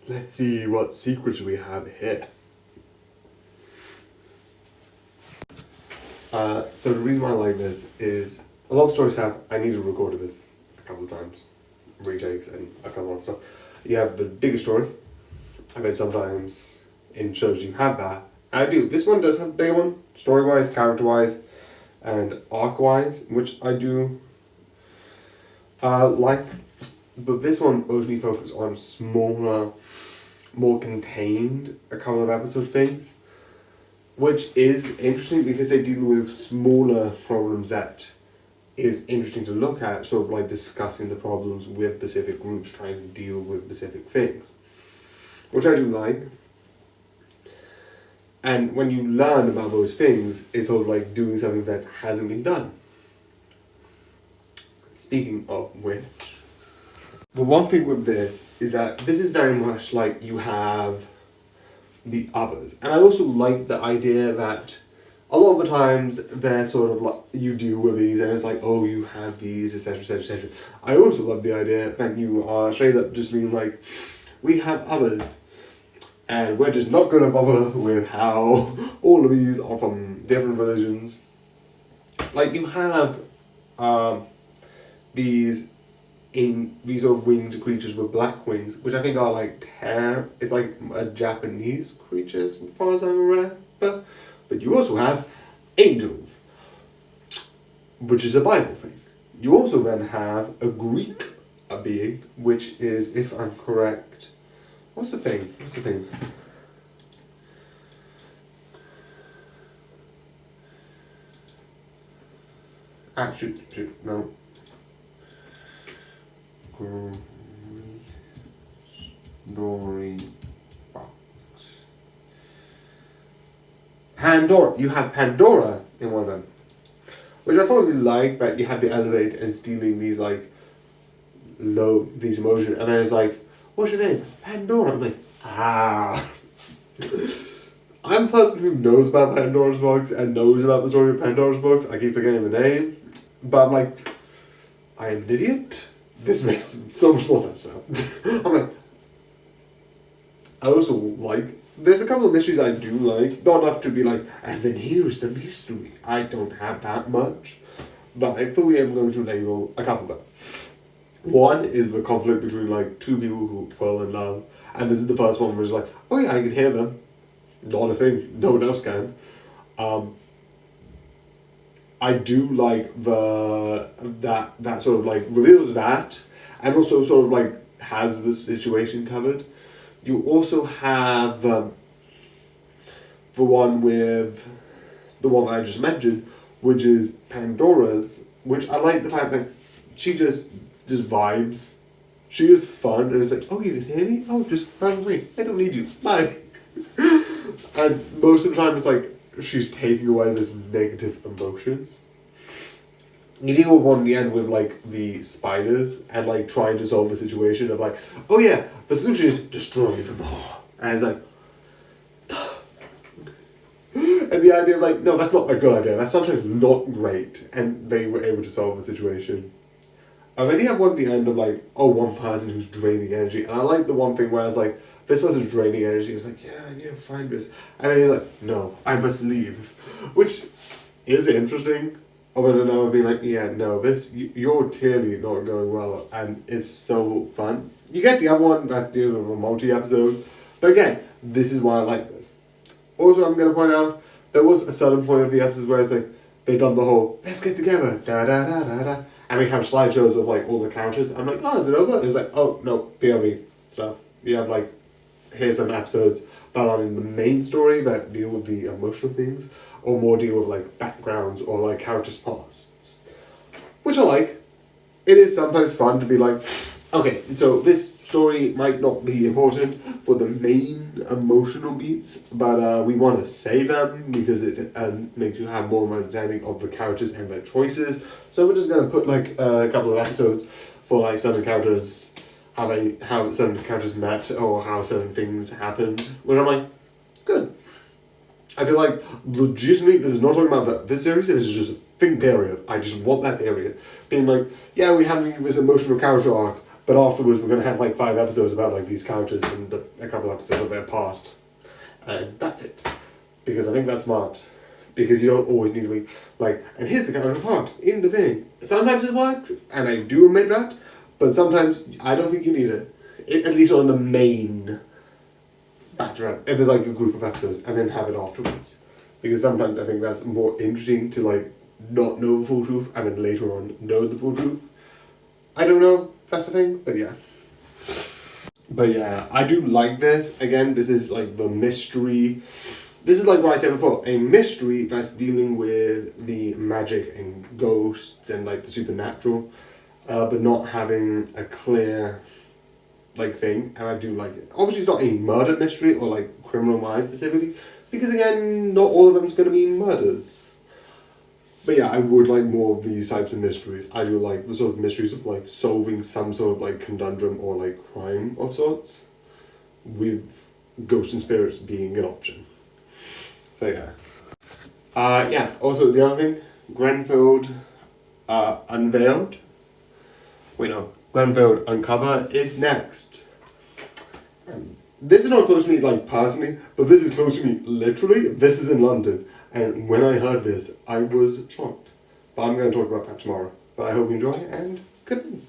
let's see what secrets we have here. So the reason why I like this is a lot of stories have, I need to record this a couple of times, retakes and a couple of stuff. You have the bigger story, and then sometimes in shows you have that. I do. This one does have a bigger one, story-wise, character-wise, and arc-wise, which I do like. But this one mostly focuses on smaller, more contained, a couple of episode things, which is interesting because they deal with smaller problems that is interesting to look at, sort of like discussing the problems with specific groups trying to deal with specific things, which I do like. And when you learn about those things, it's sort of like doing something that hasn't been done. Speaking of which, the one thing with this is that this is very much like you have the others. And I also like the idea that a lot of the times they're sort of like, you deal with these and it's like, oh, you have these, etc, etc, etc. I also love the idea that you are straight up just being like, we have others. And we're just not going to bother with how all of these are from different religions. Like you have these sort of winged creatures with black wings, which I think are like it's like a Japanese creature as far as I'm aware. But you also have angels, which is a Bible thing. You also then have a Greek being, which is, if I'm correct, what's the thing? No. Story box. Pandora. You have Pandora in one of them, which I probably like. That you have the elevator and stealing these like these emotions, and then it's like, what's your name? Pandora. I'm like, ah. I'm a person who knows about Pandora's box and knows about the story of Pandora's box. I keep forgetting the name, but I'm like, I am an idiot. This makes so much more sense now. I'm like, I also like, there's a couple of mysteries I do like, not enough to be like, and then here's the mystery. I don't have that much, but I fully am going to label a couple of them. One is the conflict between like two people who fall in love, and this is the first one where it's like, oh yeah, I can hear them. Not a thing, no one else can. I do like that sort of like reveals that, and also sort of like has the situation covered. You also have the one I just mentioned, which is Pandora's, which I like the fact that she just vibes. She is fun, and it's like, oh, you can hear me? Oh, just run away. I don't need you. Bye. And most of the time, it's like she's taking away this negative emotions. You deal with one in the end with like the spiders and like trying to solve the situation of like, oh yeah, the solution is destroy them all. And it's like, and the idea of like, no, that's not a good idea. That's sometimes not great. And they were able to solve the situation. And then you have one at the end of like, oh, one person who's draining energy. And I like the one thing where it's like, this person's draining energy. It's like, yeah, I need to find this. And then he's like, no, I must leave. Which is interesting. Although another being like, yeah, no, you're clearly not going well. And it's so fun. You get the other one that's dealing with a multi-episode. But again, this is why I like this. Also, I'm going to point out, there was a certain point of the episode where it's like, they've done the whole, let's get together, da-da-da-da-da. And we have slideshows of like all the characters. I'm like, oh, is it over? It's like, oh, no, POV stuff. You have like, here's some episodes that are in the main story that deal with the emotional things, or more deal with like backgrounds or like characters' pasts. Which I like. It is sometimes fun to be like, okay, so this story might not be important for the main emotional beats, but we want to say them because it makes you have more understanding of the characters and their choices. So we're just going to put like a couple of episodes for like certain characters, how certain characters met or how certain things happened. Where I'm like, good. I feel like legitimately this is not talking about this series, this is just a thing period. I just want that period. Being like, yeah, we have this emotional character arc, But afterwards, we're going to have like 5 episodes about like these characters and a couple episodes of their past. And that's it. Because I think that's smart. Because you don't always need to be like, and here's the character part in the thing. Sometimes it works, and I do admit that, but sometimes I don't think you need it. At least on the main batch, right? If there's like a group of episodes, and then have it afterwards. Because sometimes I think that's more interesting to like not know the full truth, and then later on know the full truth. I don't know, that's the thing, but yeah. But yeah, I do like this. Again, this is like the mystery. This is like what I said before, a mystery that's dealing with the magic and ghosts and like the supernatural, but not having a clear like thing, and I do like it. Obviously it's not a murder mystery or like Criminal Minds specifically, because again, not all of them is going to be murders. But yeah, I would like more of these types of mysteries. I do like the sort of mysteries of like solving some sort of like conundrum or like crime of sorts, with ghosts and spirits being an option. So yeah. Yeah, also the other thing, Grenfell Unveiled. Wait no, Grenfell Uncover is next. This is not close to me like personally, but this is close to me literally. This is in London, and when I heard this, I was shocked. But I'm going to talk about that tomorrow. But I hope you enjoy, and good night.